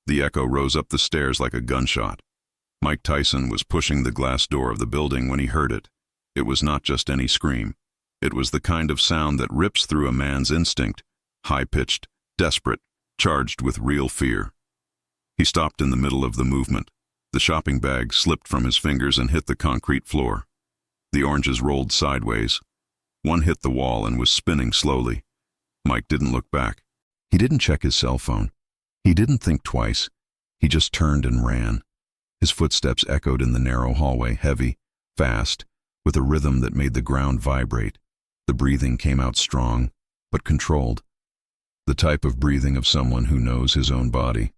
The echo rose up the stairs like a gunshot. Mike Tyson was pushing the glass door of the building when he heard it. It was not just any scream. It was the kind of sound that rips through a man's instinct, high-pitched, desperate, charged with real fear. He stopped in the middle of the movement. The shopping bag slipped from his fingers and hit the concrete floor. The oranges rolled sideways. One hit the wall and was spinning slowly. Mike didn't look back. He didn't check his cell phone. He didn't think twice. He just turned and ran. His footsteps echoed in the narrow hallway, heavy, fast, with a rhythm that made the ground vibrate. The breathing came out strong, but controlled. The type of breathing of someone who knows his own body,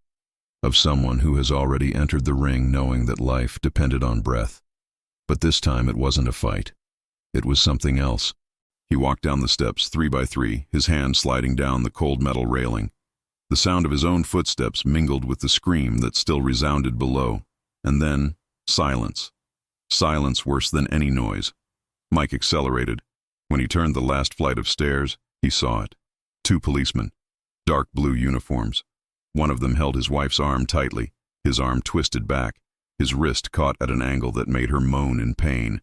of someone who has already entered the ring knowing that life depended on breath. But this time it wasn't a fight. It was something else. He walked down the steps 3 by 3, his hand sliding down the cold metal railing. The sound of his own footsteps mingled with the scream that still resounded below. And then, silence. Silence worse than any noise. Mike accelerated. When he turned the last flight of stairs, he saw it. 2 policemen, dark blue uniforms. One of them held his wife's arm tightly, his arm twisted back, his wrist caught at an angle that made her moan in pain.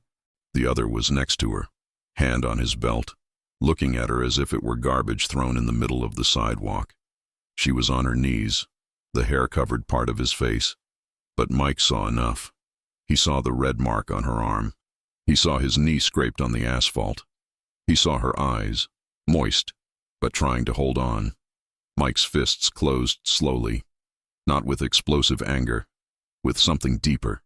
The other was next to her, hand on his belt, looking at her as if it were garbage thrown in the middle of the sidewalk. She was on her knees, the hair covered part of his face. But Mike saw enough. He saw the red mark on her arm. He saw his knee scraped on the asphalt. He saw her eyes, moist, but trying to hold on. Mike's fists closed slowly, not with explosive anger, with something deeper,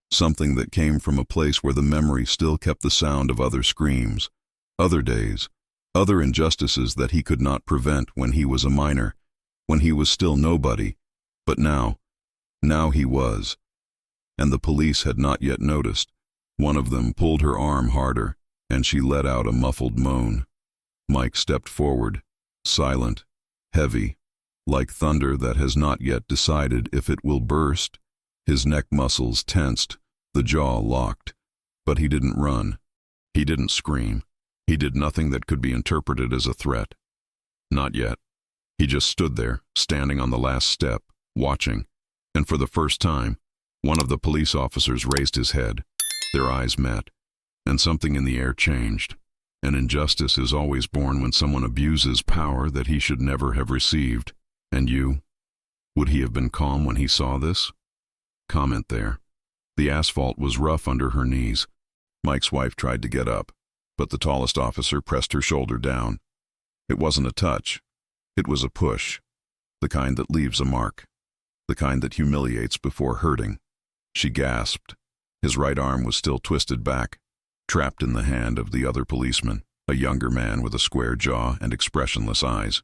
something that came from a place where the memory still kept the sound of other screams, other days, other injustices that he could not prevent when he was a minor, when he was still nobody, but now he was. And the police had not yet noticed. One of them pulled her arm harder, and she let out a muffled moan. Mike stepped forward, silent, heavy, like thunder that has not yet decided if it will burst. His neck muscles tensed, the jaw locked. But he didn't run. He didn't scream. He did nothing that could be interpreted as a threat. Not yet. He just stood there, standing on the last step, watching. And for the first time, one of the police officers raised his head. Their eyes met, and something in the air changed. An injustice is always born when someone abuses power that he should never have received. And you? Would he have been calm when he saw this? Comment there. The asphalt was rough under her knees. Mike's wife tried to get up, but the tallest officer pressed her shoulder down. It wasn't a touch. It was a push, the kind that leaves a mark. The kind that humiliates before hurting. She gasped. His right arm was still twisted back, trapped in the hand of the other policeman, a younger man with a square jaw and expressionless eyes,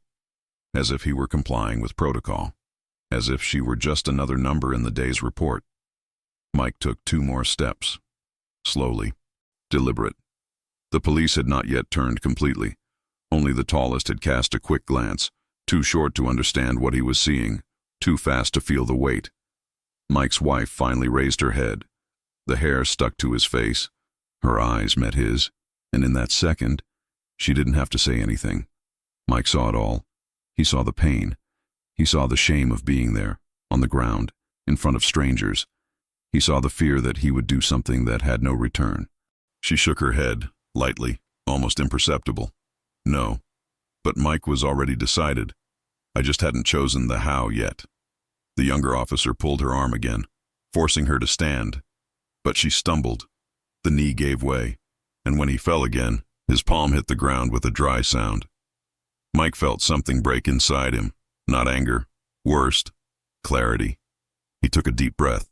as if he were complying with protocol, as if she were just another number in the day's report. Mike took 2 more steps, slowly, deliberate. The police had not yet turned completely. Only the tallest had cast a quick glance, too short to understand what he was seeing, too fast to feel the weight. Mike's wife finally raised her head. The hair stuck to his face. Her eyes met his, and in that second, she didn't have to say anything. Mike saw it all. He saw the pain. He saw the shame of being there, on the ground, in front of strangers. He saw the fear that he would do something that had no return. She shook her head, lightly, almost imperceptible. No. But Mike was already decided. I just hadn't chosen the how yet. The younger officer pulled her arm again, forcing her to stand. But she stumbled. The knee gave way, and when he fell again, his palm hit the ground with a dry sound. Mike felt something break inside him, not anger, worst, clarity. He took a deep breath,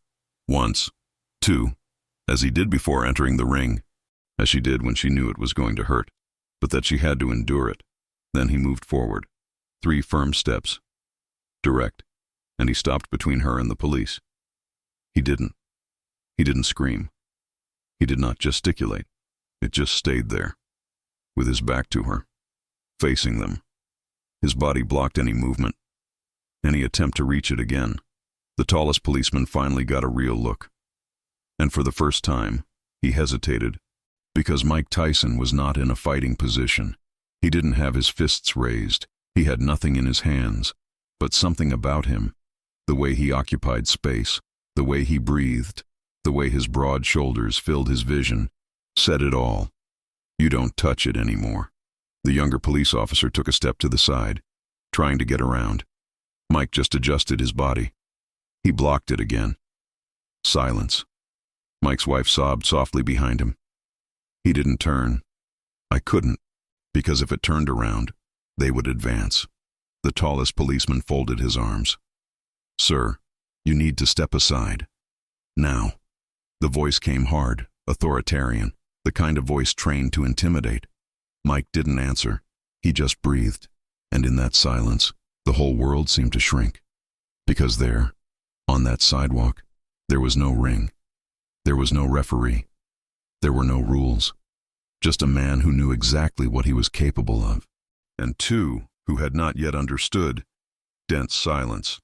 once, 2, as he did before entering the ring, as she did when she knew it was going to hurt, but that she had to endure it. Then he moved forward, 3 firm steps, direct, and he stopped between her and the police. He didn't scream. He did not gesticulate. It just stayed there, with his back to her, facing them. His body blocked any movement, any attempt to reach it again. The tallest policeman finally got a real look. And for the first time, he hesitated, because Mike Tyson was not in a fighting position. He didn't have his fists raised. He had nothing in his hands, but something about him, The way he occupied space, the way he breathed, the way his broad shoulders filled his vision, said it all. You don't touch it anymore. The younger police officer took a step to the side, trying to get around. Mike just adjusted his body. He blocked it again. Silence. Mike's wife sobbed softly behind him. He didn't turn. I couldn't, because if it turned around, they would advance. The tallest policeman folded his arms. Sir, you need to step aside. Now. The voice came hard, authoritarian, the kind of voice trained to intimidate. Mike didn't answer. He just breathed. And in that silence, the whole world seemed to shrink. Because there, on that sidewalk, there was no ring. There was no referee. There were no rules. Just a man who knew exactly what he was capable of. And two who had not yet understood. Dense silence.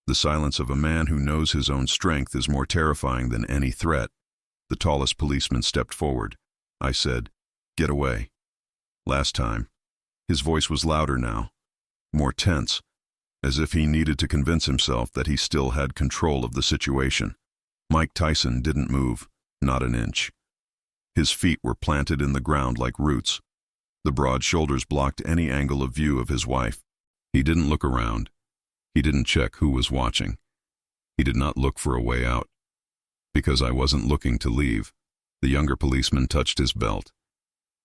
The silence of a man who knows his own strength is more terrifying than any threat. The tallest policeman stepped forward. I said, "Get away." Last time. His voice was louder now, more tense, as if he needed to convince himself that he still had control of the situation. Mike Tyson didn't move, not an inch. His feet were planted in the ground like roots. The broad shoulders blocked any angle of view of his wife. He didn't look around. He didn't check who was watching. He did not look for a way out. Because I wasn't looking to leave, the younger policeman touched his belt.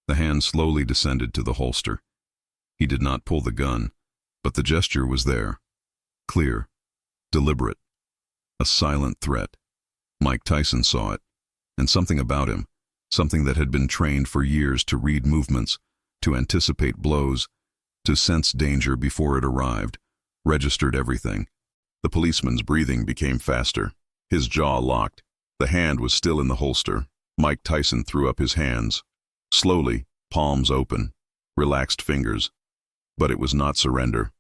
The hand slowly descended to the holster. He did not pull the gun, but the gesture was there. Clear, deliberate, a silent threat. Mike Tyson saw it, and something about him, something that had been trained for years to read movements, to anticipate blows, to sense danger before it arrived, registered everything. The policeman's breathing became faster. His jaw locked. The hand was still in the holster. Mike Tyson threw up his hands. Slowly, palms open, relaxed fingers. But it was not surrender.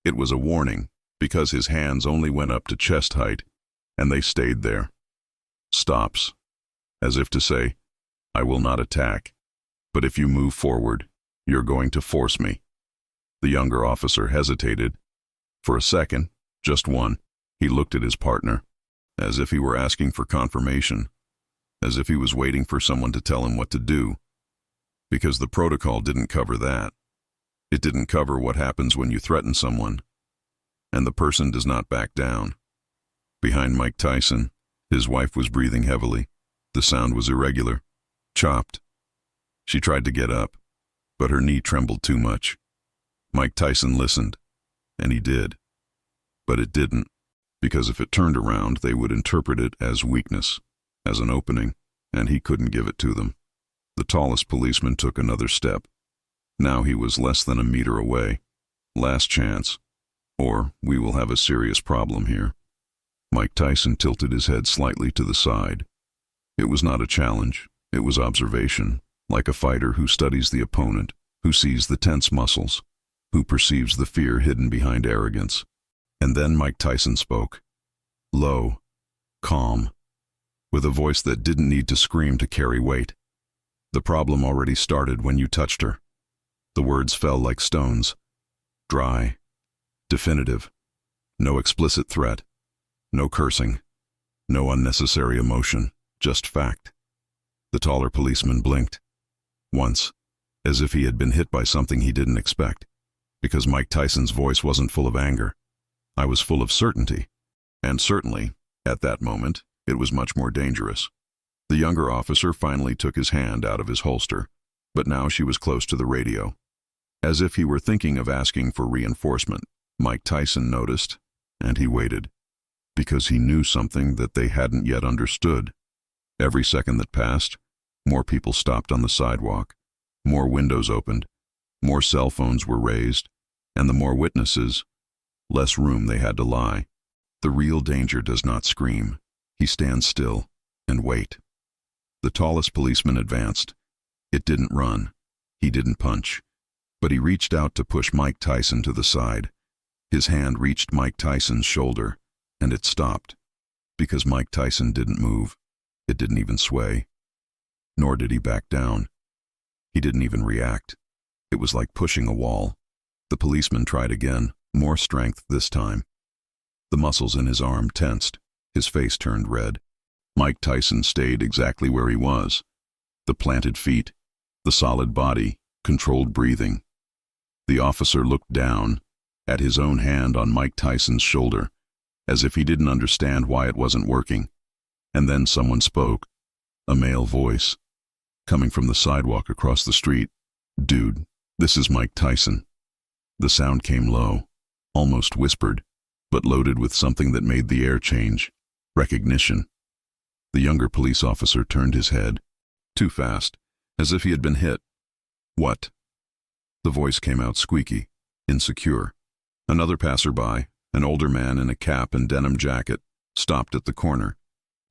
It was a warning, because his hands only went up to chest height, and they stayed there. Stops. As if to say, I will not attack, but if you move forward, you're going to force me. The younger officer hesitated. For a second, just one, he looked at his partner, as if he were asking for confirmation, as if he was waiting for someone to tell him what to do. Because the protocol didn't cover that. It didn't cover what happens when you threaten someone, and the person does not back down. Behind Mike Tyson, his wife was breathing heavily. The sound was irregular, chopped. She tried to get up, but her knee trembled too much. Mike Tyson listened, and he did. But it didn't, because if it turned around, they would interpret it as weakness, as an opening, and he couldn't give it to them. The tallest policeman took another step. Now he was less than a meter away. Last chance, or we will have a serious problem here. Mike Tyson tilted his head slightly to the side. It was not a challenge, it was observation, like a fighter who studies the opponent, who sees the tense muscles, who perceives the fear hidden behind arrogance. And then Mike Tyson spoke. Low, calm, with a voice that didn't need to scream to carry weight. The problem already started when you touched her. The words fell like stones. Dry, definitive, no explicit threat, no cursing, no unnecessary emotion, just fact. The taller policeman blinked. Once, as if he had been hit by something he didn't expect, because Mike Tyson's voice wasn't full of anger. I was full of certainty, and certainly, at that moment, it was much more dangerous. The younger officer finally took his hand out of his holster, but now she was close to the radio. As if he were thinking of asking for reinforcement, Mike Tyson noticed, and he waited, because he knew something that they hadn't yet understood. Every second that passed, more people stopped on the sidewalk, more windows opened, more cell phones were raised, and the more witnesses, less room they had to lie. The real danger does not scream. He stands still and wait. The tallest policeman advanced. It didn't run. He didn't punch. But he reached out to push Mike Tyson to the side. His hand reached Mike Tyson's shoulder, and it stopped. Because Mike Tyson didn't move. It didn't even sway. Nor did he back down. He didn't even react. It was like pushing a wall. The policeman tried again, more strength this time. The muscles in his arm tensed. His face turned red. Mike Tyson stayed exactly where he was. The planted feet, the solid body, controlled breathing. The officer looked down at his own hand on Mike Tyson's shoulder, as if he didn't understand why it wasn't working. And then someone spoke, a male voice, coming from the sidewalk across the street. "Dude, this is Mike Tyson." The sound came low, almost whispered, but loaded with something that made the air change. Recognition. The younger police officer turned his head, too fast, as if he had been hit. "What?" The voice came out squeaky, insecure. Another passerby, an older man in a cap and denim jacket, stopped at the corner.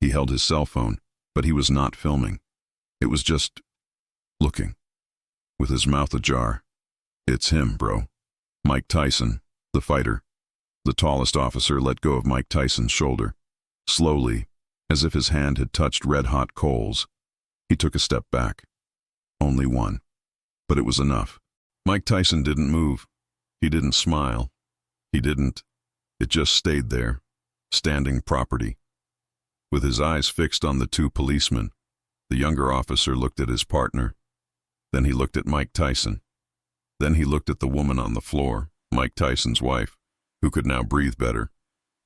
He held his cell phone, but he was not filming. It was just looking, with his mouth ajar. "It's him, bro. Mike Tyson, the fighter." The tallest officer let go of Mike Tyson's shoulder. Slowly, as if his hand had touched red-hot coals, he took a step back. Only one. But it was enough. Mike Tyson didn't move. He didn't smile. It just stayed there, standing property. With his eyes fixed on the two policemen, the younger officer looked at his partner. Then he looked at Mike Tyson. Then he looked at the woman on the floor, Mike Tyson's wife, who could now breathe better,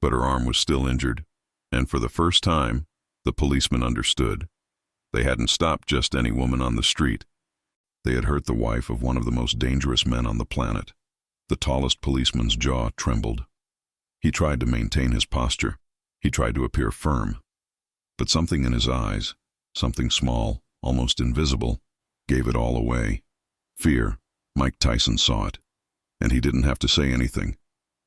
but her arm was still injured. And for the first time, the policemen understood. They hadn't stopped just any woman on the street. They had hurt the wife of one of the most dangerous men on the planet. The tallest policeman's jaw trembled. He tried to maintain his posture. He tried to appear firm. But something in his eyes, something small, almost invisible, gave it all away. Fear. Mike Tyson saw it. And he didn't have to say anything,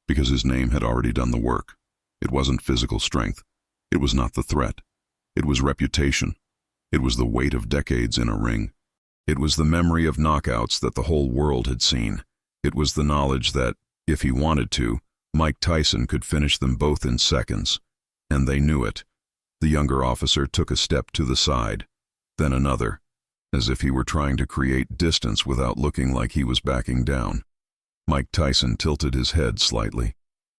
because his name had already done the work. It wasn't physical strength. It was not the threat. It was reputation. It was the weight of decades in a ring. It was the memory of knockouts that the whole world had seen. It was the knowledge that, if he wanted to, Mike Tyson could finish them both in seconds. And they knew it. The younger officer took a step to the side, then another, as if he were trying to create distance without looking like he was backing down. Mike Tyson tilted his head slightly.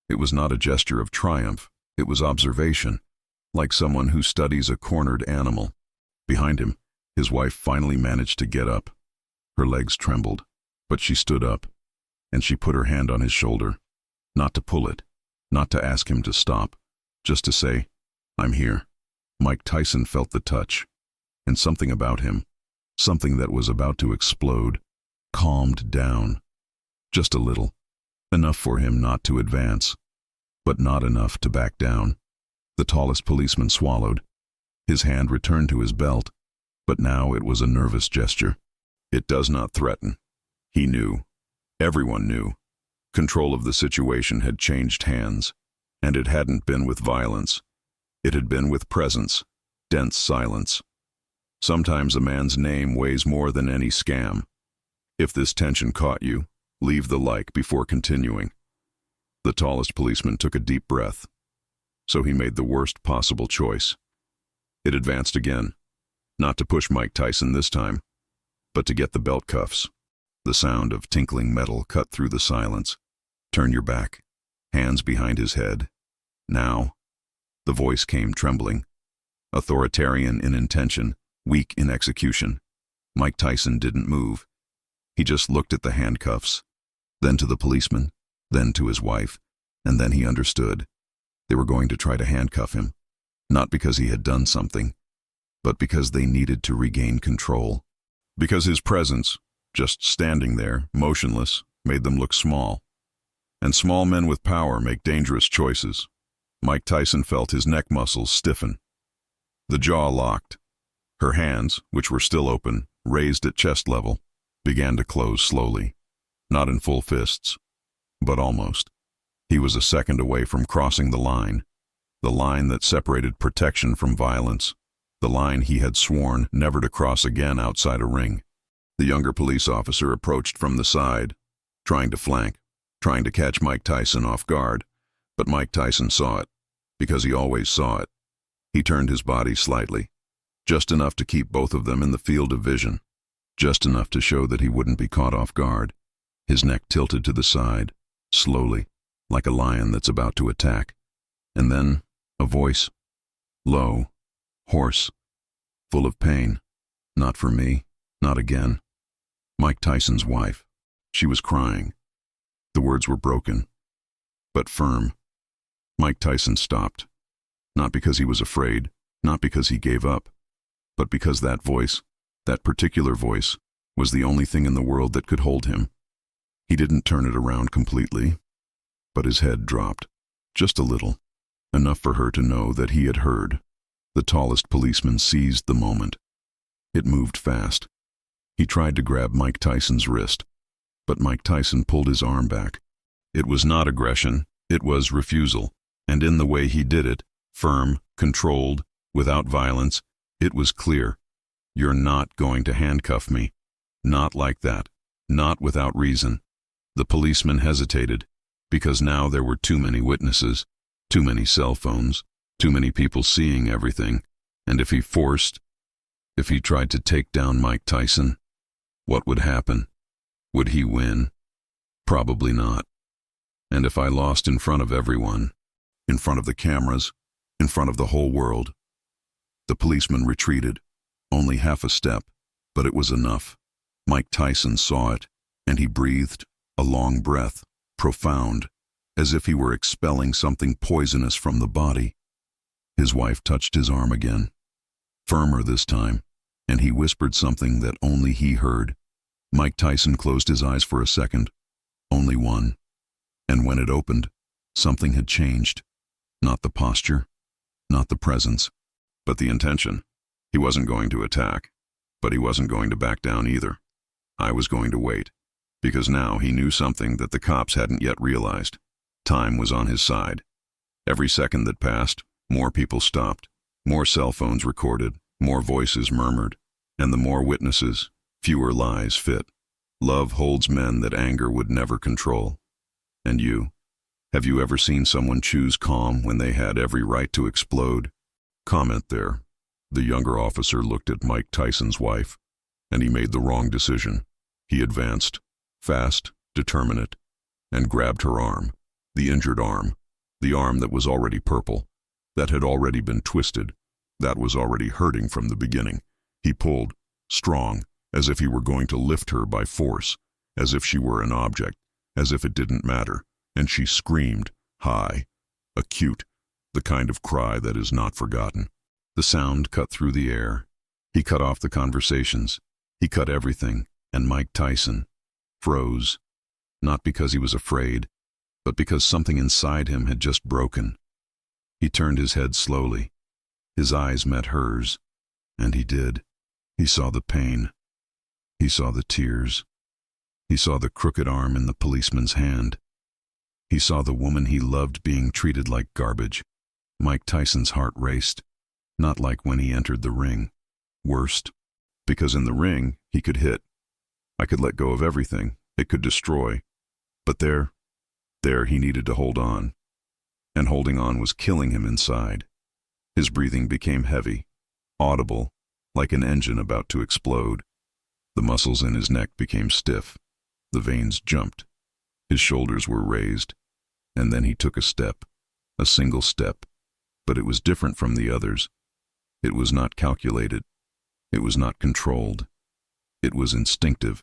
It was not a gesture of triumph. It was observation, like someone who studies a cornered animal. Behind him, his wife finally managed to get up. Her legs trembled, but she stood up, and she put her hand on his shoulder. Not to pull it, not to ask him to stop, just to say, "I'm here." Mike Tyson felt the touch, and something about him, something that was about to explode, calmed down. Just a little. Enough for him not to advance, but not enough to back down. The tallest policeman swallowed. His hand returned to his belt, but now it was a nervous gesture. It does not threaten. He knew. Everyone knew. Control of the situation had changed hands, and it hadn't been with violence. It had been with presence, dense silence. Sometimes a man's name weighs more than any scam. If this tension caught you, leave the like before continuing. The tallest policeman took a deep breath. So he made the worst possible choice. It advanced again, not to push Mike Tyson this time, but to get the belt cuffs. The sound of tinkling metal cut through the silence. "Turn your back." Hands behind his head. "Now." The voice came trembling. Authoritarian in intention, weak in execution. Mike Tyson didn't move. He just looked at the handcuffs, then to the policeman, then to his wife, and then he understood. They were going to try to handcuff him, not because he had done something, but because they needed to regain control. Because his presence, just standing there, motionless, made them look small. And small men with power make dangerous choices. Mike Tyson felt his neck muscles stiffen. The jaw locked. Her hands, which were still open, raised at chest level, began to close slowly. Not in full fists, but almost. He was a second away from crossing the line that separated protection from violence, the line he had sworn never to cross again outside a ring. The younger police officer approached from the side, trying to flank, trying to catch Mike Tyson off guard, but Mike Tyson saw it, because he always saw it. He turned his body slightly, just enough to keep both of them in the field of vision, just enough to show that he wouldn't be caught off guard. His neck tilted to the side, slowly, like a lion that's about to attack. And then, a voice. Low, hoarse, full of pain. Not for me, not again. Mike Tyson's wife. She was crying. The words were broken, but firm. Mike Tyson stopped. Not because he was afraid, not because he gave up, but because that voice, that particular voice, was the only thing in the world that could hold him. He didn't turn it around completely, but his head dropped, just a little, enough for her to know that he had heard. The tallest policeman seized the moment. It moved fast. He tried to grab Mike Tyson's wrist, but Mike Tyson pulled his arm back. It was not aggression, it was refusal, and in the way he did it, firm, controlled, without violence, it was clear. You're not going to handcuff me. Not like that. Not without reason. The policeman hesitated, because now there were too many witnesses, too many cell phones, too many people seeing everything, and if he tried to take down Mike Tyson, what would happen? Would he win? Probably not. And if I lost in front of everyone, in front of the cameras, in front of the whole world? The policeman retreated, only half a step, but it was enough. Mike Tyson saw it, and he breathed a long breath, profound, as if he were expelling something poisonous from the body. His wife touched his arm again, firmer this time, and he whispered something that only he heard. Mike Tyson closed his eyes for a second, only one, and when it opened, something had changed. Not the posture, not the presence, but the intention. He wasn't going to attack, but he wasn't going to back down either. I was going to wait, because now he knew something that the cops hadn't yet realized. Time was on his side. Every second that passed, more people stopped, more cell phones recorded, more voices murmured, and the more witnesses, fewer lies fit. Love holds men that anger would never control. And you? Have you ever seen someone choose calm when they had every right to explode? Comment there. The younger officer looked at Mike Tyson's wife, and he made the wrong decision. He advanced, fast, determinate, and grabbed her arm, the injured arm, the arm that was already purple, that had already been twisted, that was already hurting from the beginning. He pulled, strong, as if he were going to lift her by force, as if she were an object, as if it didn't matter, and she screamed, high, acute, the kind of cry that is not forgotten. The sound cut through the air. He cut off the conversations. He cut everything, and Mike Tyson froze, not because he was afraid, but because something inside him had just broken. He turned his head slowly. His eyes met hers, and he did. He saw the pain. He saw the tears. He saw the crooked arm in the policeman's hand. He saw the woman he loved being treated like garbage. Mike Tyson's heart raced, not like when he entered the ring. Worst, because in the ring he could hit. I could let go of everything. It could destroy. But there he needed to hold on. And holding on was killing him inside. His breathing became heavy, audible, like an engine about to explode. The muscles in his neck became stiff. The veins jumped. His shoulders were raised. And then he took a step, a single step. But it was different from the others. It was not calculated. It was not controlled. It was instinctive.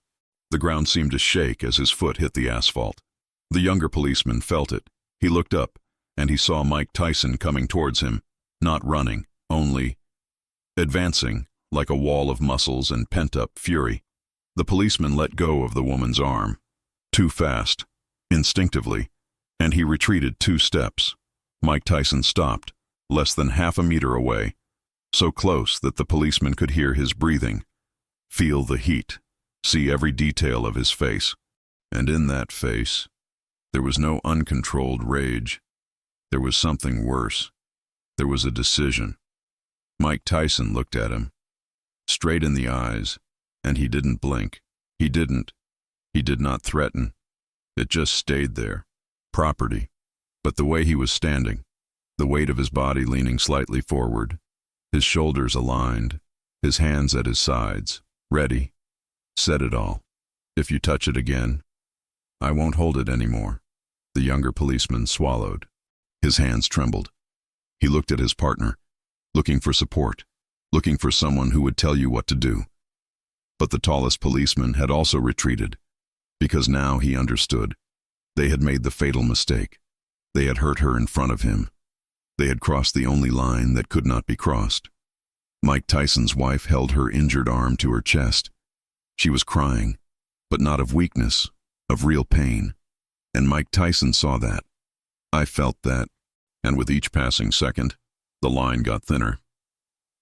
The ground seemed to shake as his foot hit the asphalt. The younger policeman felt it. He looked up, and he saw Mike Tyson coming towards him, not running, only advancing, like a wall of muscles and pent-up fury. The policeman let go of the woman's arm. Too fast, instinctively, and he retreated 2 steps. Mike Tyson stopped, less than half a meter away, so close that the policeman could hear his breathing, feel the heat, see every detail of his face. And in that face, there was no uncontrolled rage. There was something worse. There was a decision. Mike Tyson looked at him, straight in the eyes, and he didn't blink. He did not threaten. It just stayed there. Property. But the way he was standing, the weight of his body leaning slightly forward, his shoulders aligned, his hands at his sides, ready, said it all. If you touch it again, I won't hold it anymore. The younger policeman swallowed. His hands trembled. He looked at his partner, looking for support, looking for someone who would tell you what to do. But the tallest policeman had also retreated, because now he understood. They had made the fatal mistake. They had hurt her in front of him. They had crossed the only line that could not be crossed. Mike Tyson's wife held her injured arm to her chest. She was crying, but not of weakness, of real pain. And Mike Tyson saw that. I felt that, and with each passing second, the line got thinner.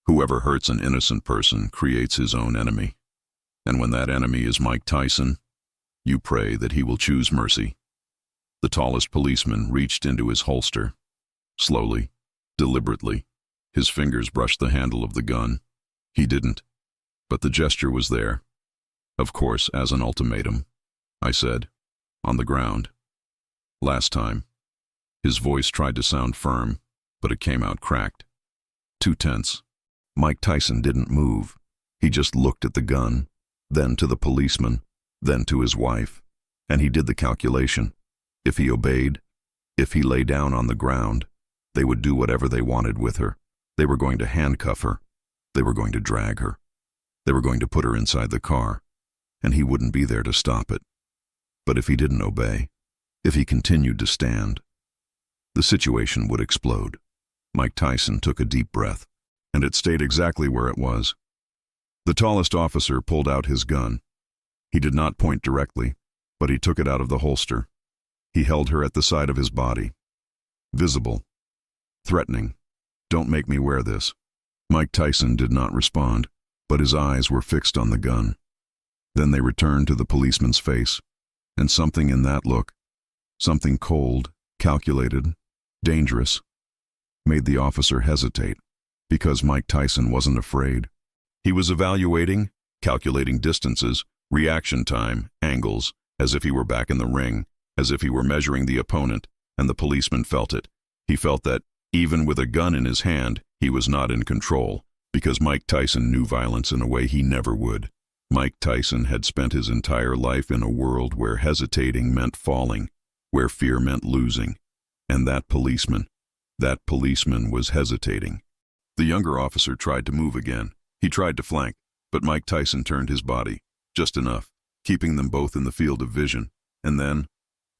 Whoever hurts an innocent person creates his own enemy. And when that enemy is Mike Tyson, you pray that he will choose mercy. The tallest policeman reached into his holster. Slowly, deliberately, his fingers brushed the handle of the gun. He didn't, but the gesture was there. Of course, as an ultimatum, I said, on the ground. Last time. His voice tried to sound firm, but it came out cracked. Too tense. Mike Tyson didn't move. He just looked at the gun, then to the policeman, then to his wife, and he did the calculation. If he obeyed, if he lay down on the ground, they would do whatever they wanted with her. They were going to handcuff her. They were going to drag her. They were going to put her inside the car, and he wouldn't be there to stop it. But if he didn't obey, if he continued to stand, the situation would explode. Mike Tyson took a deep breath, and it stayed exactly where it was. The tallest officer pulled out his gun. He did not point directly, but he took it out of the holster. He held her at the side of his body. Visible. Threatening. Don't make me wear this. Mike Tyson did not respond, but his eyes were fixed on the gun. Then they returned to the policeman's face, and something in that look, something cold, calculated, dangerous, made the officer hesitate, because Mike Tyson wasn't afraid. He was evaluating, calculating distances, reaction time, angles, as if he were back in the ring, as if he were measuring the opponent, and the policeman felt it. He felt that, even with a gun in his hand, he was not in control, because Mike Tyson knew violence in a way he never would. Mike Tyson had spent his entire life in a world where hesitating meant falling, where fear meant losing, and that policeman was hesitating. The younger officer tried to move again. He tried to flank, but Mike Tyson turned his body, just enough, keeping them both in the field of vision. And then,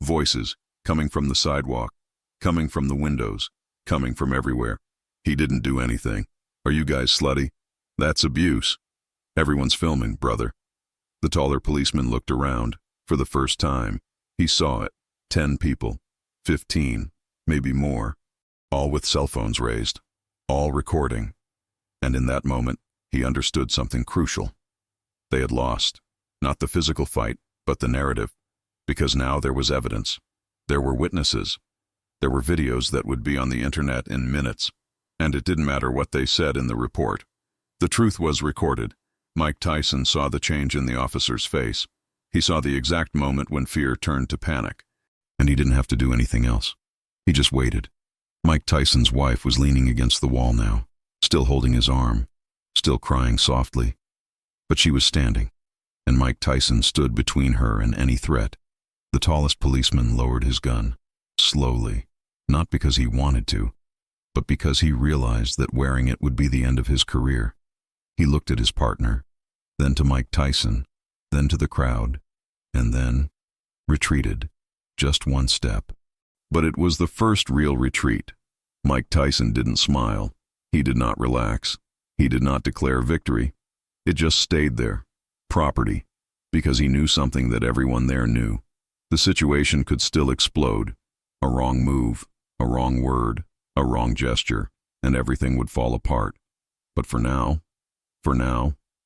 voices, coming from the sidewalk, coming from the windows, coming from everywhere. He didn't do anything. Are you guys slutty? That's abuse. Everyone's filming, brother. The taller policeman looked around. For the first time, he saw it. 10 people, 15, maybe more, all with cell phones raised, all recording. And in that moment, he understood something crucial. They had lost, not the physical fight, but the narrative, because now there was evidence. There were witnesses. There were videos that would be on the internet in minutes, and it didn't matter what they said in the report. The truth was recorded. Mike Tyson saw the change in the officer's face. He saw the exact moment when fear turned to panic, and he didn't have to do anything else. He just waited. Mike Tyson's wife was leaning against the wall now, still holding his arm, still crying softly. But she was standing, and Mike Tyson stood between her and any threat. The tallest policeman lowered his gun, slowly, not because he wanted to, but because he realized that wearing it would be the end of his career. He looked at his partner, then to Mike Tyson, then to the crowd, and then retreated, just one step. But it was the first real retreat. Mike Tyson didn't smile. He did not relax. He did not declare victory. It just stayed there, property, because he knew something that everyone there knew. The situation could still explode. A wrong move, a wrong word, a wrong gesture, and everything would fall apart. But for now,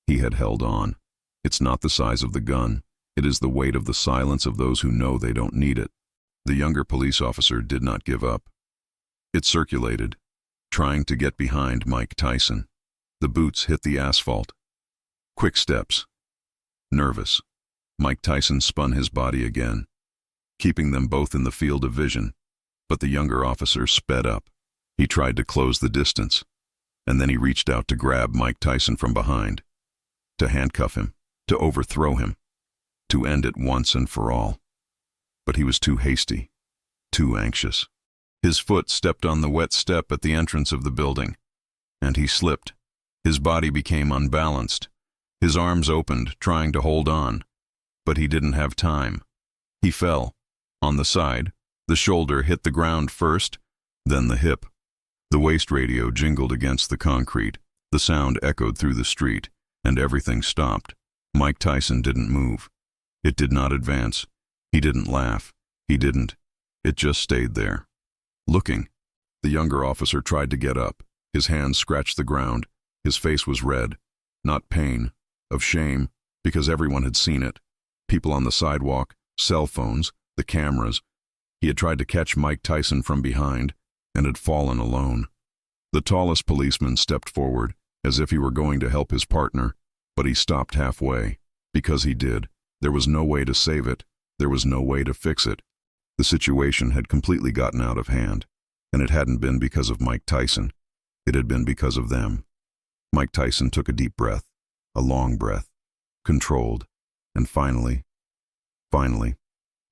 he had held on. It's not the size of the gun. It is the weight of the silence of those who know they don't need it. The younger police officer did not give up. It circulated, trying to get behind Mike Tyson. The boots hit the asphalt. Quick steps. Nervous. Mike Tyson spun his body again, keeping them both in the field of vision. But the younger officer sped up. He tried to close the distance, and then he reached out to grab Mike Tyson from behind, to handcuff him, to overthrow him, to end it once and for all. But he was too hasty, too anxious. His foot stepped on the wet step at the entrance of the building, and he slipped. His body became unbalanced. His arms opened, trying to hold on, but he didn't have time. He fell. On the side, the shoulder hit the ground first, then the hip. The waist radio jingled against the concrete. The sound echoed through the street, and everything stopped. Mike Tyson didn't move. It did not advance. He didn't laugh. It just stayed there. Looking. The younger officer tried to get up. His hands scratched the ground. His face was red. Not pain, of shame, because everyone had seen it. People on the sidewalk, cell phones, the cameras. He had tried to catch Mike Tyson from behind, and had fallen alone. The tallest policeman stepped forward, as if he were going to help his partner, but he stopped halfway. Because he did, there was no way to save it. There was no way to fix it. The situation had completely gotten out of hand, and it hadn't been because of Mike Tyson. It had been because of them. Mike Tyson took a deep breath, a long breath, controlled, and finally,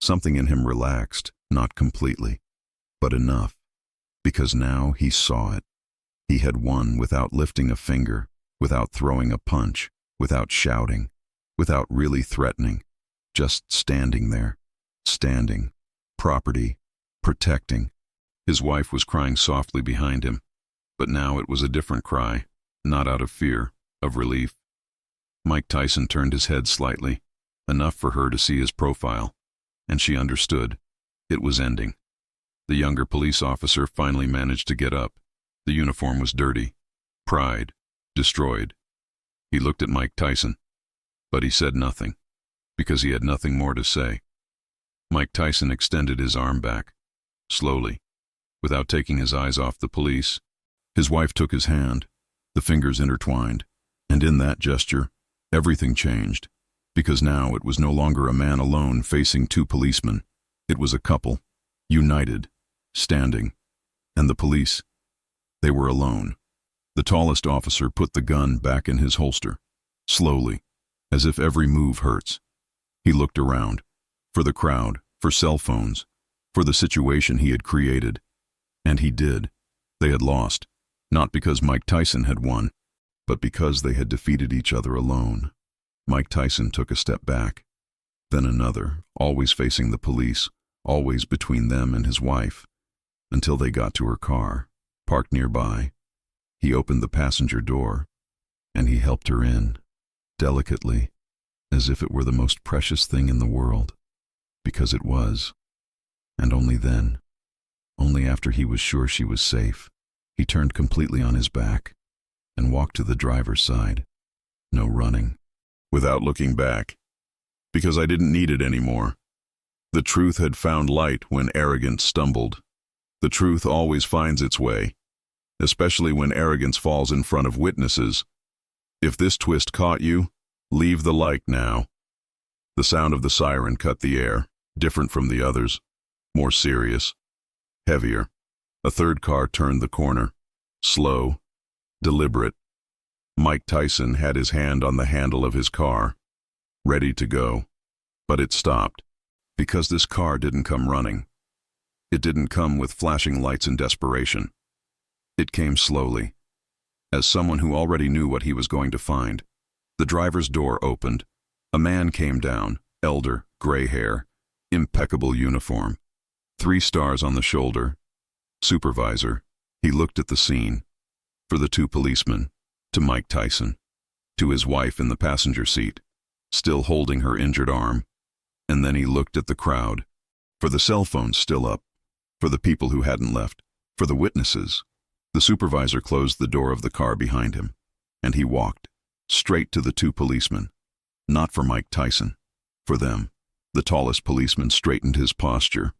something in him relaxed, not completely, but enough, because now he saw it. He had won without lifting a finger, without throwing a punch, without shouting, without really threatening, just standing there, standing, property, protecting. His wife was crying softly behind him, but now it was a different cry, not out of fear, of relief. Mike Tyson turned his head slightly, enough for her to see his profile, and she understood. It was ending. The younger police officer finally managed to get up. The uniform was dirty, pride, destroyed. He looked at Mike Tyson, but he said nothing, because he had nothing more to say. Mike Tyson extended his arm back, slowly, without taking his eyes off the police. His wife took his hand, the fingers intertwined, and in that gesture, everything changed, because now it was no longer a man alone facing two policemen. It was a couple, united, standing, and the police. They were alone. The tallest officer put the gun back in his holster, slowly, as if every move hurts. He looked around, for the crowd, for cell phones, for the situation he had created. And he did. They had lost, not because Mike Tyson had won, but because they had defeated each other alone. Mike Tyson took a step back, then another, always facing the police, always between them and his wife, until they got to her car, parked nearby. He opened the passenger door, and he helped her in, delicately, as if it were the most precious thing in the world, because it was. And only then, only after he was sure she was safe, he turned completely on his back and walked to the driver's side. No running. Without looking back, because I didn't need it anymore. The truth had found light when arrogance stumbled. The truth always finds its way, especially when arrogance falls in front of witnesses. If this twist caught you, leave the light now. The sound of the siren cut the air, different from the others, more serious, heavier. A third car turned the corner, slow, deliberate. Mike Tyson had his hand on the handle of his car, ready to go, but it stopped, because this car didn't come running. It didn't come with flashing lights and desperation. It came slowly, as someone who already knew what he was going to find. The driver's door opened. A man came down, elder, gray hair, impeccable uniform, 3 stars on the shoulder. Supervisor. He looked at the scene. For the 2 policemen, to Mike Tyson, to his wife in the passenger seat, still holding her injured arm, and then he looked at the crowd, for the cell phones still up, for the people who hadn't left, for the witnesses. The supervisor closed the door of the car behind him, and he walked, straight to the 2 policemen. Not for Mike Tyson, for them. The tallest policeman straightened his posture.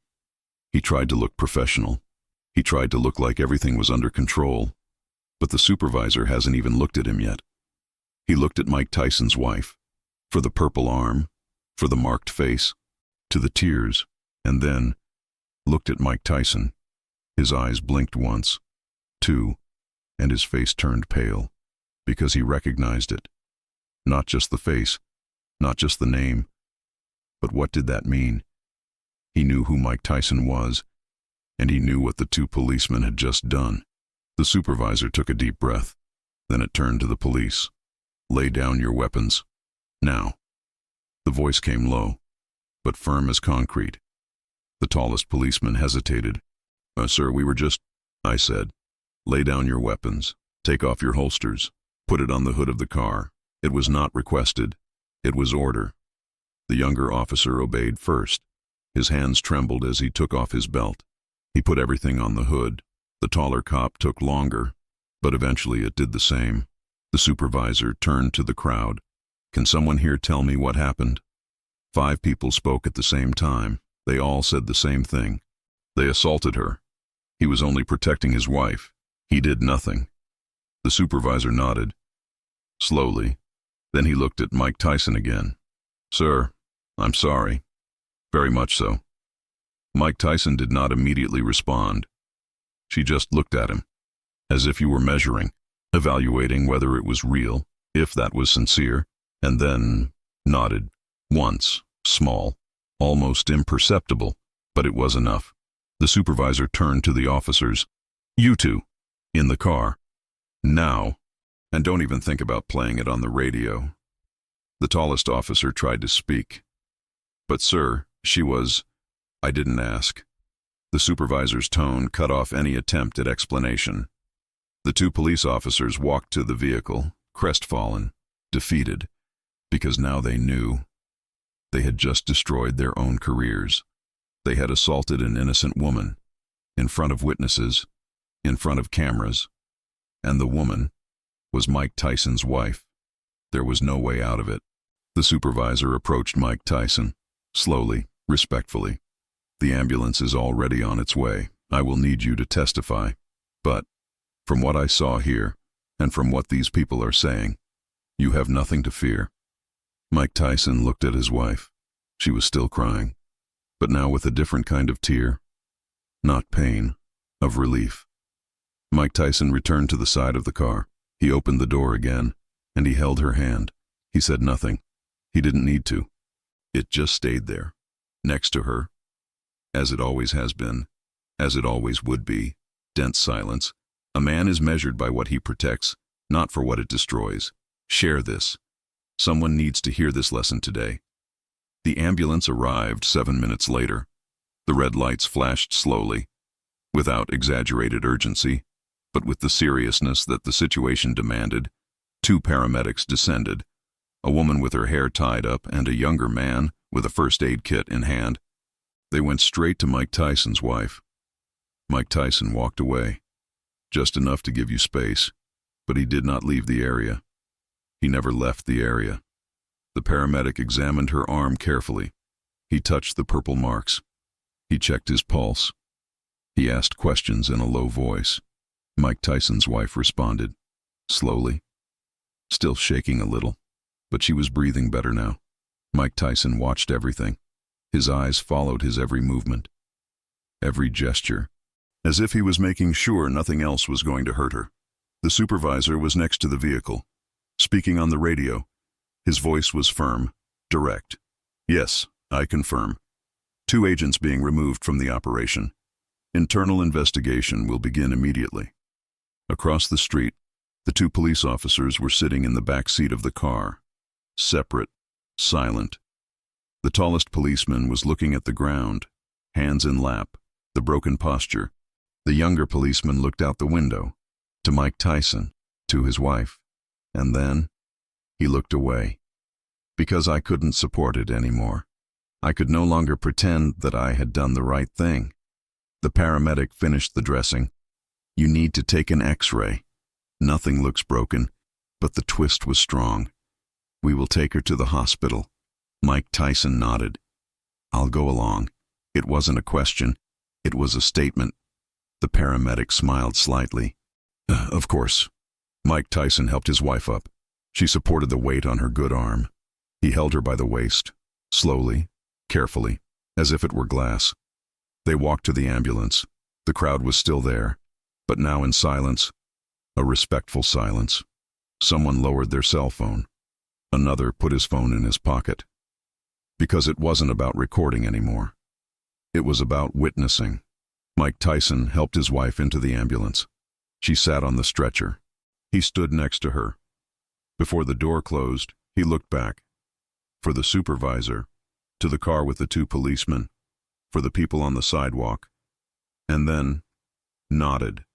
He tried to look professional. He tried to look like everything was under control. But the supervisor hasn't even looked at him yet. He looked at Mike Tyson's wife, for the purple arm, for the marked face, to the tears, and then looked at Mike Tyson. His eyes blinked once, 2, and his face turned pale, because he recognized it. Not just the face, not just the name, but what did that mean? He knew who Mike Tyson was. and he knew what the two policemen had just done. The supervisor took a deep breath. Then it turned to the police. "Lay down your weapons. Now." The voice came low, but firm as concrete. The tallest policeman hesitated. Sir, we were just—" I said. "Lay down your weapons. Take off your holsters. Put it on the hood of the car." It was not requested. It was order. The younger officer obeyed first. His hands trembled as he took off his belt. He put everything on the hood. The taller cop took longer, but eventually it did the same. The supervisor turned to the crowd. "Can someone here tell me what happened?" 5 people spoke at the same time. They all said the same thing. They assaulted her. He was only protecting his wife. He did nothing. The supervisor nodded. Slowly. Then he looked at Mike Tyson again. "Sir, I'm sorry. Very much so." Mike Tyson did not immediately respond. She just looked at him, as if you were measuring, evaluating whether it was real, if that was sincere, and then nodded. Once, small, almost imperceptible, but it was enough. The supervisor turned to the officers. "You two, in the car. Now. And don't even think about playing it on the radio." The tallest officer tried to speak. "But sir, she was—" "I didn't ask." The supervisor's tone cut off any attempt at explanation. The 2 police officers walked to the vehicle, crestfallen, defeated, because now they knew. They had just destroyed their own careers. They had assaulted an innocent woman, in front of witnesses, in front of cameras, and the woman was Mike Tyson's wife. There was no way out of it. The supervisor approached Mike Tyson, slowly, respectfully. "The ambulance is already on its way. I will need you to testify. But, from what I saw here, and from what these people are saying, you have nothing to fear." Mike Tyson looked at his wife. She was still crying, but now with a different kind of tear. Not pain, of relief. Mike Tyson returned to the side of the car. He opened the door again, and he held her hand. He said nothing. He didn't need to. It just stayed there, next to her. As it always has been, as it always would be, dense silence. A man is measured by what he protects, not for what it destroys. Share this. Someone needs to hear this lesson today. The ambulance arrived 7 minutes later. The red lights flashed slowly, without exaggerated urgency, but with the seriousness that the situation demanded. 2 paramedics descended, a woman with her hair tied up and a younger man with a first aid kit in hand. They went straight to Mike Tyson's wife. Mike Tyson walked away, just enough to give you space, but he did not leave the area. He never left the area. The paramedic examined her arm carefully. He touched the purple marks. He checked his pulse. He asked questions in a low voice. Mike Tyson's wife responded, slowly, still shaking a little, but she was breathing better now. Mike Tyson watched everything. His eyes followed his every movement, every gesture, as if he was making sure nothing else was going to hurt her. The supervisor was next to the vehicle, speaking on the radio. His voice was firm, direct. "Yes, I confirm. 2 agents being removed from the operation. Internal investigation will begin immediately." Across the street, the 2 police officers were sitting in the back seat of the car, separate, silent. The tallest policeman was looking at the ground, hands in lap, the broken posture. The younger policeman looked out the window, to Mike Tyson, to his wife, and then he looked away. Because I couldn't support it anymore. I could no longer pretend that I had done the right thing. The paramedic finished the dressing. "You need to take an X-ray. Nothing looks broken, but the twist was strong. We will take her to the hospital." Mike Tyson nodded. "I'll go along." It wasn't a question. It was a statement. The paramedic smiled slightly. Of course." Mike Tyson helped his wife up. She supported the weight on her good arm. He held her by the waist, slowly, carefully, as if it were glass. They walked to the ambulance. The crowd was still there, but now in silence, a respectful silence. Someone lowered their cell phone. Another put his phone in his pocket. Because it wasn't about recording anymore. It was about witnessing. Mike Tyson helped his wife into the ambulance. She sat on the stretcher. He stood next to her. Before the door closed, he looked back. For the supervisor, to the car with the two policemen, for the people on the sidewalk, and then nodded.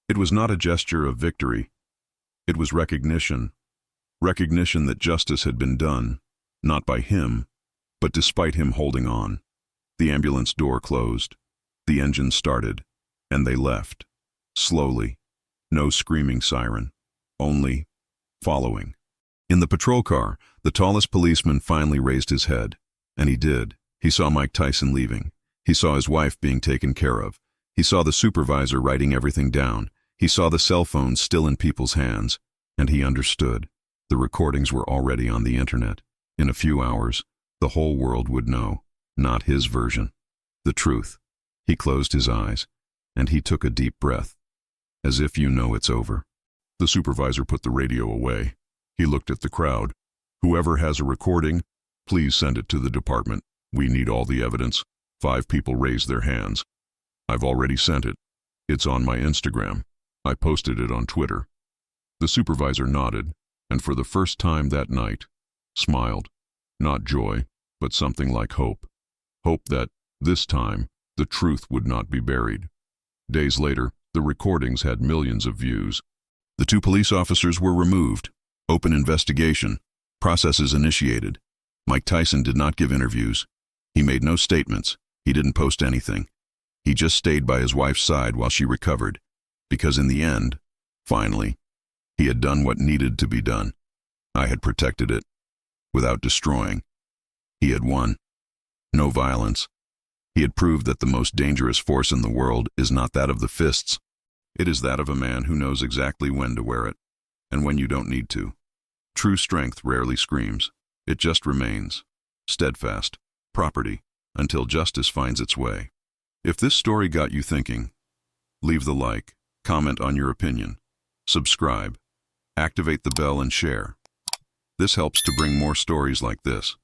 It was not a gesture of victory. It was recognition. Recognition that justice had been done, not by him, but despite him holding on. The ambulance door closed. The engine started, and they left. Slowly. No screaming siren. Only following. In the patrol car, the tallest policeman finally raised his head. And he did. He saw Mike Tyson leaving. He saw his wife being taken care of. He saw the supervisor writing everything down. He saw the cell phones still in people's hands. And he understood. The recordings were already on the internet. In a few hours, the whole world would know. Not his version. The truth. He closed his eyes, and he took a deep breath. As if you know it's over. The supervisor put the radio away. He looked at the crowd. Whoever has a recording, please send it to the department. We need all the evidence. 5 people raised their hands. I've already sent it. It's on my Instagram. I posted it on Twitter. The supervisor nodded, and for the first time that night, smiled. Not joy, but something like hope. Hope that, this time, the truth would not be buried. Days later, the recordings had millions of views. The 2 police officers were removed. Open investigation. Processes initiated. Mike Tyson did not give interviews. He made no statements. He didn't post anything. He just stayed by his wife's side while she recovered. Because in the end, finally, he had done what needed to be done. I had protected it. Without destroying. He had won. No violence. He had proved that the most dangerous force in the world is not that of the fists. It is that of a man who knows exactly when to wear it, and when you don't need to. True strength rarely screams. It just remains. Steadfast. Property. Until justice finds its way. If this story got you thinking, leave the like, comment on your opinion, subscribe, activate the bell and share. This helps to bring more stories like this.